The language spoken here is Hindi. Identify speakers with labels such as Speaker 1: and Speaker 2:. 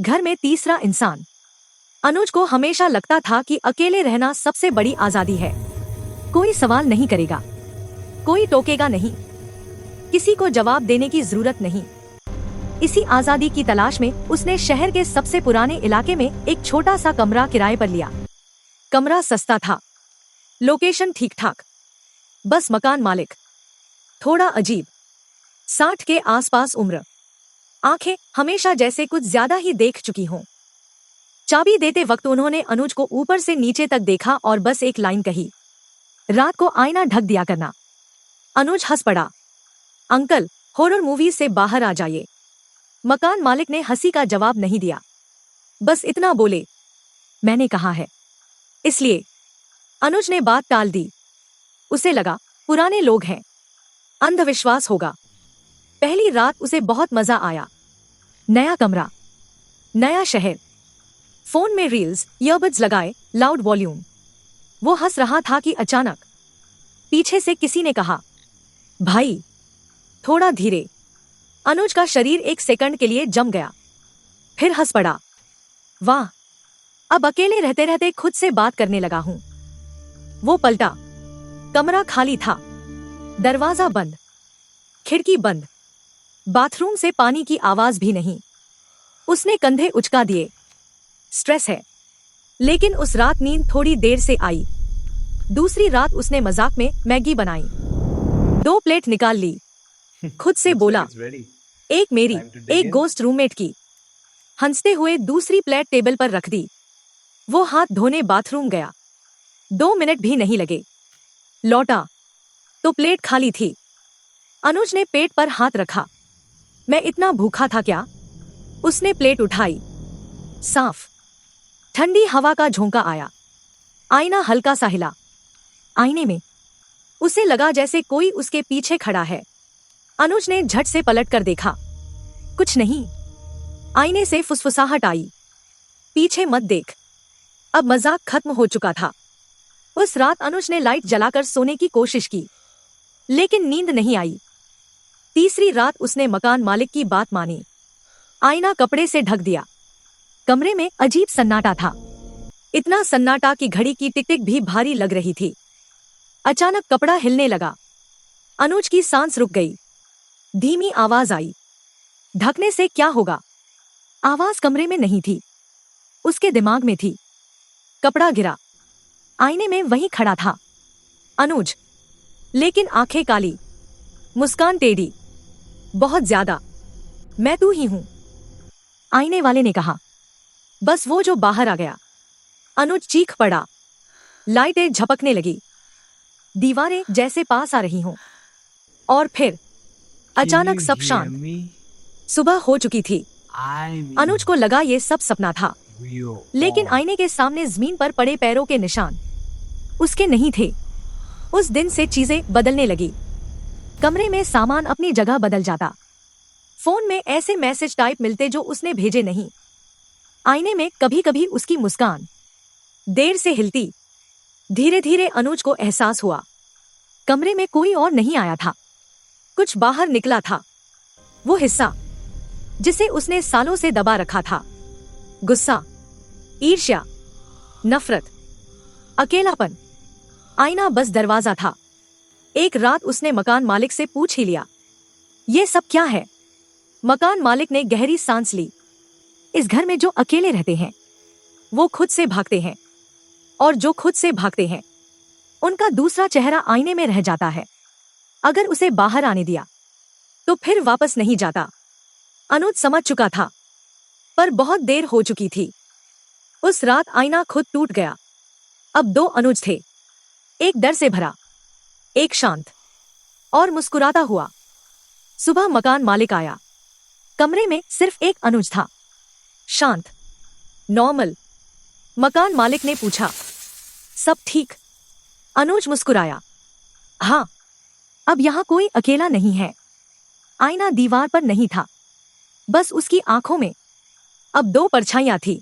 Speaker 1: घर में तीसरा इंसान। अनुज को हमेशा लगता था कि अकेले रहना सबसे बड़ी आजादी है। कोई सवाल नहीं करेगा, कोई टोकेगा नहीं, किसी को जवाब देने की जरूरत नहीं। इसी आजादी की तलाश में उसने शहर के सबसे पुराने इलाके में एक छोटा सा कमरा किराए पर लिया। कमरा सस्ता था, लोकेशन ठीक ठाक, बस मकान मालिक थोड़ा अजीब, 60 के आसपास उम्र, आंखें हमेशा जैसे कुछ ज्यादा ही देख चुकी हों। चाबी देते वक्त उन्होंने अनुज को ऊपर से नीचे तक देखा और बस एक लाइन कही, रात को आईना ढक दिया करना। अनुज हंस पड़ा, अंकल हॉरर मूवी से बाहर आ जाइए। मकान मालिक ने हंसी का जवाब नहीं दिया, बस इतना बोले, मैंने कहा है। इसलिए अनुज ने बात टाल दी। उसे लगा पुराने लोग हैं, अंधविश्वास होगा। पहली रात उसे बहुत मजा आया। नया कमरा, नया शहर, फोन में रील्स, ईयरबड्स लगाए, लाउड वॉल्यूम। वो हंस रहा था कि अचानक पीछे से किसी ने कहा, भाई थोड़ा धीरे। अनुज का शरीर एक सेकंड के लिए जम गया, फिर हंस पड़ा। वाह, अब अकेले रहते रहते खुद से बात करने लगा हूं। वो पलटा, कमरा खाली था, दरवाजा बंद, खिड़की बंद, बाथरूम से पानी की आवाज भी नहीं। उसने कंधे उचका दिए। स्ट्रेस है, लेकिन उस रात नींद थोड़ी देर से आई। दूसरी रात उसने मजाक में मैगी बनाई, 2 प्लेट निकाल ली। खुद से बोला, एक मेरी, एक गोस्ट रूममेट की। हंसते हुए दूसरी प्लेट टेबल पर रख दी। वो हाथ धोने बाथरूम गया। 2 मिनट भी नहीं लगे। लौटा तो प्लेट खाली थी। अनुज ने पेट पर हाथ रखा। मैं इतना भूखा था क्या? उसने प्लेट उठाई। साफ ठंडी हवा का झोंका आया। आईना हल्का सा हिला। आईने में उसे लगा जैसे कोई उसके पीछे खड़ा है। अनुज ने झट से पलट कर देखा, कुछ नहीं। आईने से फुसफुसाहट आई, पीछे मत देख। अब मजाक खत्म हो चुका था। उस रात अनुज ने लाइट जलाकर सोने की कोशिश की, लेकिन नींद नहीं आई। तीसरी रात उसने मकान मालिक की बात मानी। आईना कपड़े से ढक दिया। कमरे में अजीब सन्नाटा था, इतना सन्नाटा कि घड़ी की टिक टिक भी भारी लग रही थी। अचानक कपड़ा हिलने लगा। अनुज की सांस रुक गई। धीमी आवाज आई, ढकने से क्या होगा? आवाज कमरे में नहीं थी, उसके दिमाग में थी। कपड़ा गिरा। आईने में वहीं खड़ा था अनुज, लेकिन आंखें काली, मुस्कान टेढ़ी, बहुत ज्यादा। मैं तू ही हूं, आईने वाले ने कहा। बस वो जो बाहर आ गया। अनुज चीख पड़ा। लाइटें झपकने लगी, दीवारें जैसे पास आ रही हों। और फिर अचानक सब शांत। सुबह हो चुकी थी। अनुज को लगा ये सब सपना था, लेकिन आईने के सामने जमीन पर पड़े पैरों के निशान उसके नहीं थे। उस दिन से चीजें बदलने लगी। कमरे में सामान अपनी जगह बदल जाता। फोन में ऐसे मैसेज टाइप मिलते जो उसने भेजे नहीं। आईने में कभी कभी उसकी मुस्कान देर से हिलती। धीरे धीरे अनुज को एहसास हुआ, कमरे में कोई और नहीं आया था, कुछ बाहर निकला था। वो हिस्सा जिसे उसने सालों से दबा रखा था। गुस्सा, ईर्ष्या, नफरत, अकेलापन। आईना बस दरवाजा था। एक रात उसने मकान मालिक से पूछ ही लिया, ये सब क्या है? मकान मालिक ने गहरी सांस ली। इस घर में जो अकेले रहते हैं वो खुद से भागते हैं, और जो खुद से भागते हैं उनका दूसरा चेहरा आईने में रह जाता है। अगर उसे बाहर आने दिया तो फिर वापस नहीं जाता। अनुज समझ चुका था, पर बहुत देर हो चुकी थी। उस रात आईना खुद टूट गया। अब 2 अनुज थे, एक डर से भरा, एक शांत और मुस्कुराता हुआ। सुबह मकान मालिक आया। कमरे में सिर्फ एक अनुज था, शांत, नॉर्मल। मकान मालिक ने पूछा, सब ठीक? अनुज मुस्कुराया, हाँ, अब यहां कोई अकेला नहीं है। आईना दीवार पर नहीं था, बस उसकी आंखों में अब 2 परछाइयां थी।